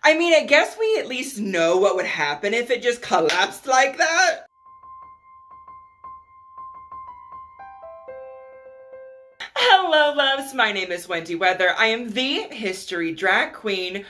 I mean, I guess we at least know what would happen if it just collapsed like that. Hello, loves. My name is Wendy Weather. I am the history drag queen.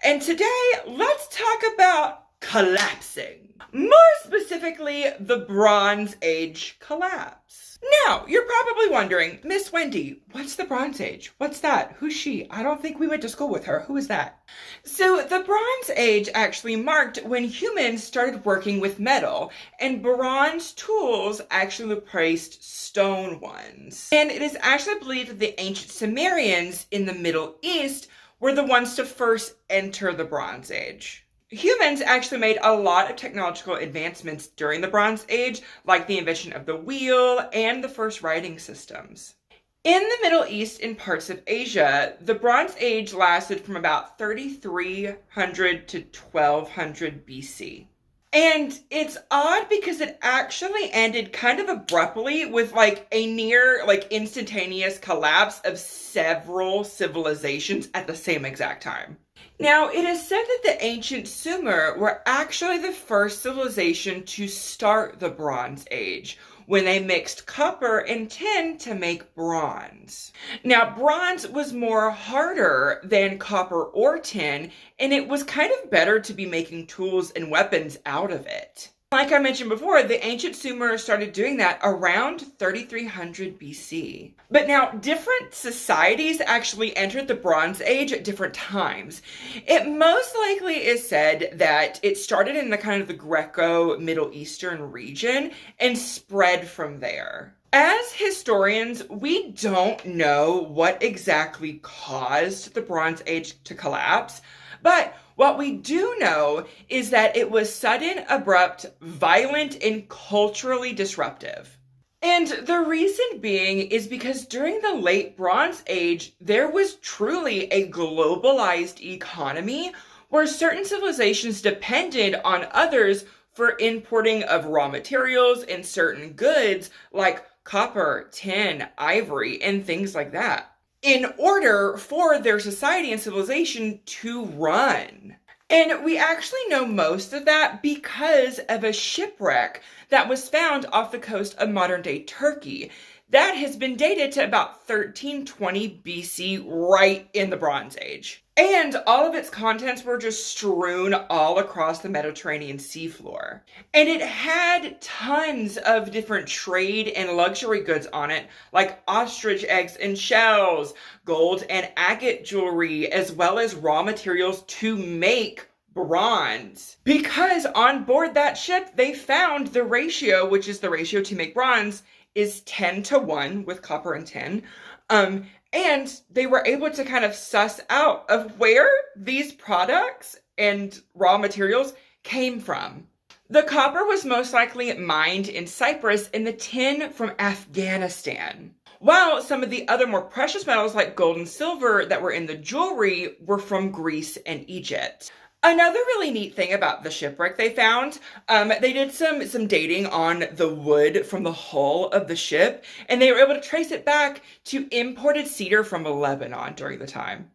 And today, let's talk about collapsing. More specifically, the Bronze Age collapse. Now, you're probably wondering, Miss Wendy, what's the Bronze Age? What's that? Who's she? I don't think we went to school with her. Who is that? So, the Bronze Age actually marked when humans started working with metal, and bronze tools actually replaced stone ones. And it is actually believed that the ancient Sumerians in the Middle East were the ones to first enter the Bronze Age. Humans actually made a lot of technological advancements during the Bronze Age, like the invention of the wheel and the first writing systems. In the Middle East and parts of Asia, the Bronze Age lasted from about 3300 to 1200 BC. And it's odd because it actually ended kind of abruptly with a near instantaneous collapse of several civilizations at the same exact time. Now, it is said that the ancient Sumer were actually the first civilization to start the Bronze Age, when they mixed copper and tin to make bronze. Now, bronze was more harder than copper or tin, and it was kind of better to be making tools and weapons out of it. Like I mentioned before, the ancient Sumer started doing that around 3300 BC. But now, different societies actually entered the Bronze Age at different times. It most likely is said that it started in the Greco-Middle Eastern region and spread from there. As historians, we don't know what exactly caused the Bronze Age to collapse, but what we do know is that it was sudden, abrupt, violent, and culturally disruptive. And the reason being is because during the late Bronze Age, there was truly a globalized economy where certain civilizations depended on others for importing of raw materials and certain goods like copper, tin, ivory, and things like that, in order for their society and civilization to run. And we actually know most of that because of a shipwreck that was found off the coast of modern-day Turkey. That has been dated to about 1320 BC, right in the Bronze Age. And all of its contents were just strewn all across the Mediterranean seafloor. And it had tons of different trade and luxury goods on it, like ostrich eggs and shells, gold and agate jewelry, as well as raw materials to make bronze. Because on board that ship, they found the ratio, which is the ratio to make bronze, is 10-1 with copper and tin. And they were able to kind of suss out of where these products and raw materials came from. The copper was most likely mined in Cyprus and the tin from Afghanistan, while some of the other more precious metals like gold and silver that were in the jewelry were from Greece and Egypt. Another really neat thing about the shipwreck they found, they did some dating on the wood from the hull of the ship, and they were able to trace it back to imported cedar from Lebanon during the time.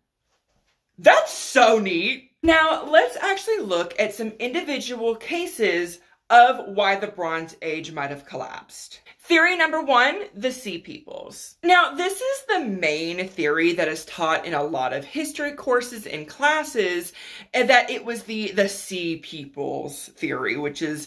That's so neat! Now, let's actually look at some individual cases of why the Bronze Age might have collapsed. Theory number 1, the Sea Peoples. Now, this is the main theory that is taught in a lot of history courses and classes, and that it was the Sea Peoples theory, which is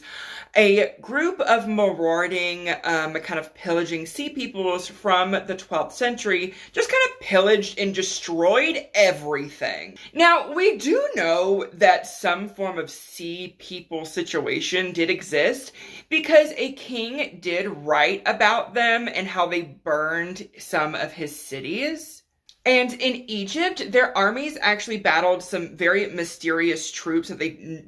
a group of marauding, kind of pillaging sea peoples from the 12th century, just kind of pillaged and destroyed everything. Now, we do know that some form of sea people situation did exist because a king did write about them and how they burned some of his cities. And in Egypt, their armies actually battled some very mysterious troops that they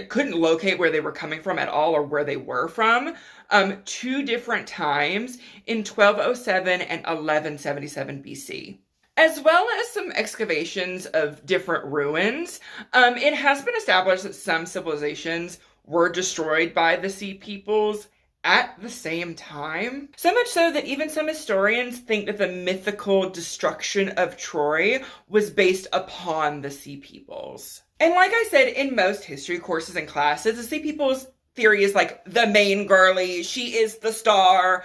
couldn't locate where they were coming from at all or where they were from, 2 different times in 1207 and 1177 BC. As well as some excavations of different ruins, it has been established that some civilizations were destroyed by the Sea Peoples at the same time. So much so that even some historians think that the mythical destruction of Troy was based upon the Sea Peoples. And like I said, in most history courses and classes, the Sea People's theory is like the main girly, she is the star.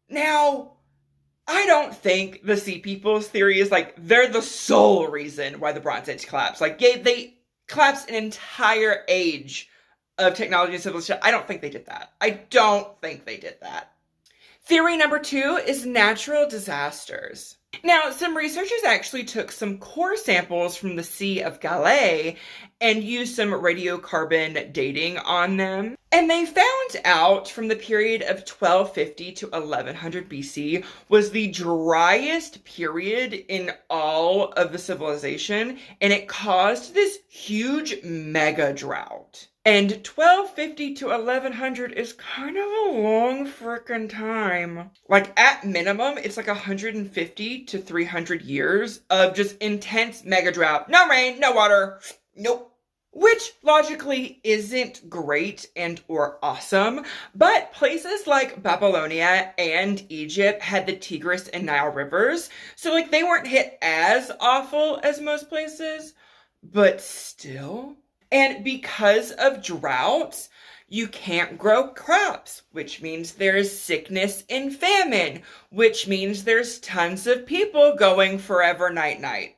Now, I don't think the Sea People's theory is like they're the sole reason why the Bronze Age collapsed. Like, yeah, they collapsed an entire age of technology and civilization. I don't think they did that. I don't think they did that. Theory number 2 is natural disasters. Now, some researchers actually took some core samples from the Sea of Galles and used some radiocarbon dating on them. And they found out from the period of 1250 to 1100 BC was the driest period in all of the civilization, and it caused this huge mega drought. And 1250 to 1100 is kind of a long frickin' time. Like, at minimum, it's like 150 to 300 years of just intense mega drought. No rain, no water, nope. Which logically isn't great and or awesome, but places like Babylonia and Egypt had the Tigris and Nile rivers, so like they weren't hit as awful as most places, but still. And because of droughts, you can't grow crops, which means there's sickness and famine, which means there's tons of people going forever night.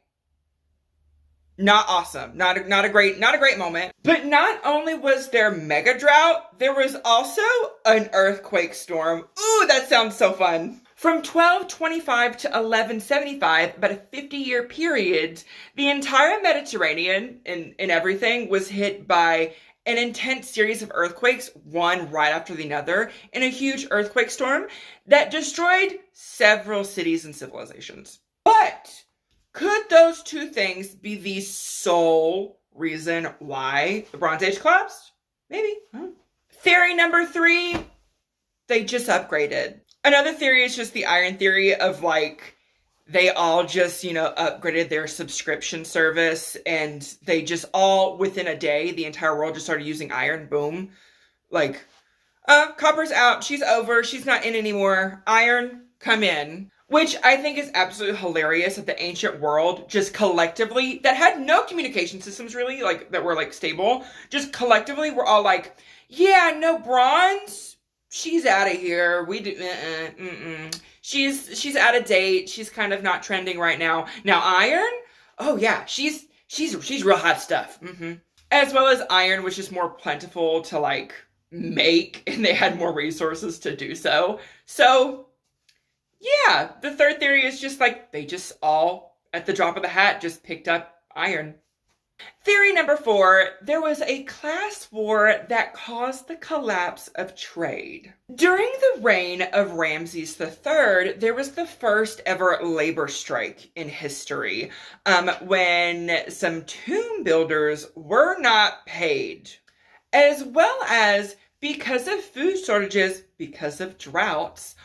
Not awesome. Not a great moment. But not only was there mega drought, there was also an earthquake storm. Ooh, that sounds so fun. From 1225 to 1175, about a 50-year period, the entire Mediterranean and everything was hit by an intense series of earthquakes, one right after the other, in a huge earthquake storm that destroyed several cities and civilizations. But could those two things be the sole reason why the Bronze Age collapsed? Maybe. Theory number 3, they just upgraded. Another theory is just the iron theory of like, they all just, upgraded their subscription service and they just all, within a day, the entire world just started using iron. Boom. Like, copper's out. She's over. She's not in anymore. Iron, come in. Which I think is absolutely hilarious that the ancient world just collectively, that had no communication systems really, like, that were, like, stable, just collectively were all like, yeah, no bronze, she's out of here, we do, she's out of date, she's kind of not trending right now. Now iron, oh yeah, she's real hot stuff, As well as iron, which is more plentiful to, like, make, and they had more resources to do so. So, yeah, the third theory is just like, they just all, at the drop of the hat, just picked up iron. Theory number 4, there was a class war that caused the collapse of trade. During the reign of Ramses III, there was the first ever labor strike in history, when some tomb builders were not paid. As well as, because of food shortages, because of droughts,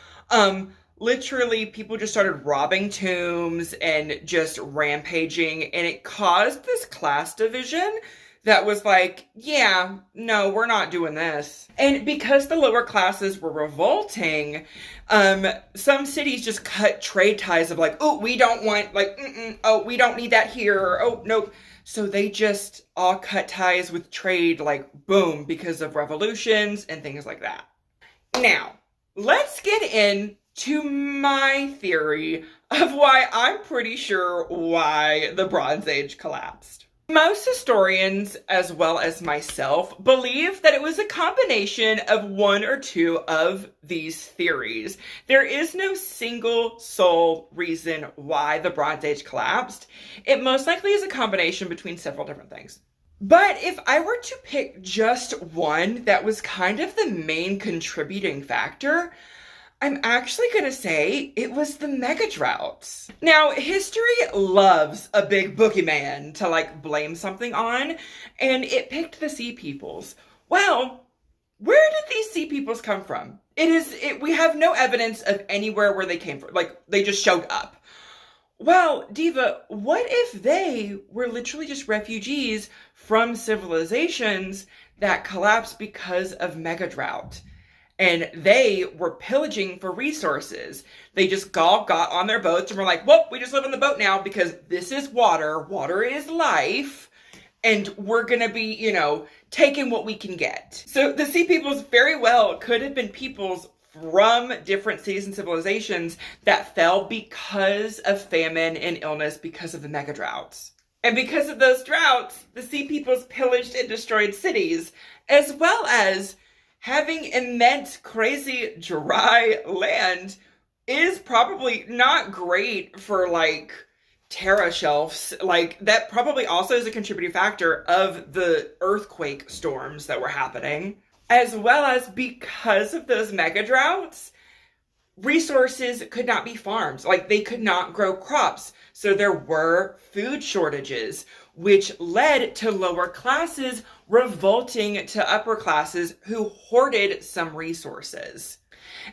literally, people just started robbing tombs and just rampaging, and it caused this class division that was like, yeah, no, we're not doing this. And because the lower classes were revolting, some cities just cut trade ties of like, oh, we don't want, like, oh, we don't need that here, oh, nope. So they just all cut ties with trade, like, boom, because of revolutions and things like that. Now, let's get into my theory of why I'm pretty sure why the Bronze Age collapsed. Most historians, as well as myself, believe that it was a combination of one or two of these theories. There is no single sole reason why the Bronze Age collapsed. It most likely is a combination between several different things. But if I were to pick just one that was kind of the main contributing factor, I'm actually going to say it was the mega droughts. Now, history loves a big boogeyman to, like, blame something on, and it picked the Sea Peoples. Well, where did these Sea Peoples come from? We have no evidence of anywhere where they came from. Like, they just showed up. Well, Diva, what if they were literally just refugees from civilizations that collapsed because of mega drought? And they were pillaging for resources. They just all got on their boats and were like, well, we just live on the boat now because this is water. Water is life. and we're gonna be, taking what we can get. So the sea peoples very well could have been peoples from different cities and civilizations that fell because of famine and illness because of the mega droughts. And because of those droughts, the sea peoples pillaged and destroyed cities, as well as having immense, crazy, dry land is probably not great for Terra shelves. That probably also is a contributing factor of the earthquake storms that were happening. As well as because of those mega droughts, resources could not be farmed. They could not grow crops. So there were food shortages, which led to lower classes revolting to upper classes who hoarded some resources.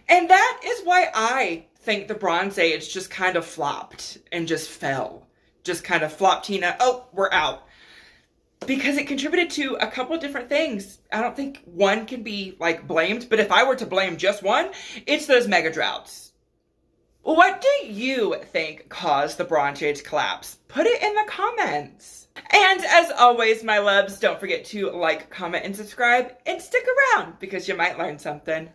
And that is why I think the Bronze Age just kind of flopped and just fell. Just kind of flopped, Tina. Oh, we're out. Because it contributed to a couple of different things. I don't think one can be blamed, but if I were to blame just one, it's those mega droughts. What do you think caused the Bronze Age collapse? Put it in the comments. And as always, my loves, don't forget to like, comment, and subscribe, and stick around because you might learn something.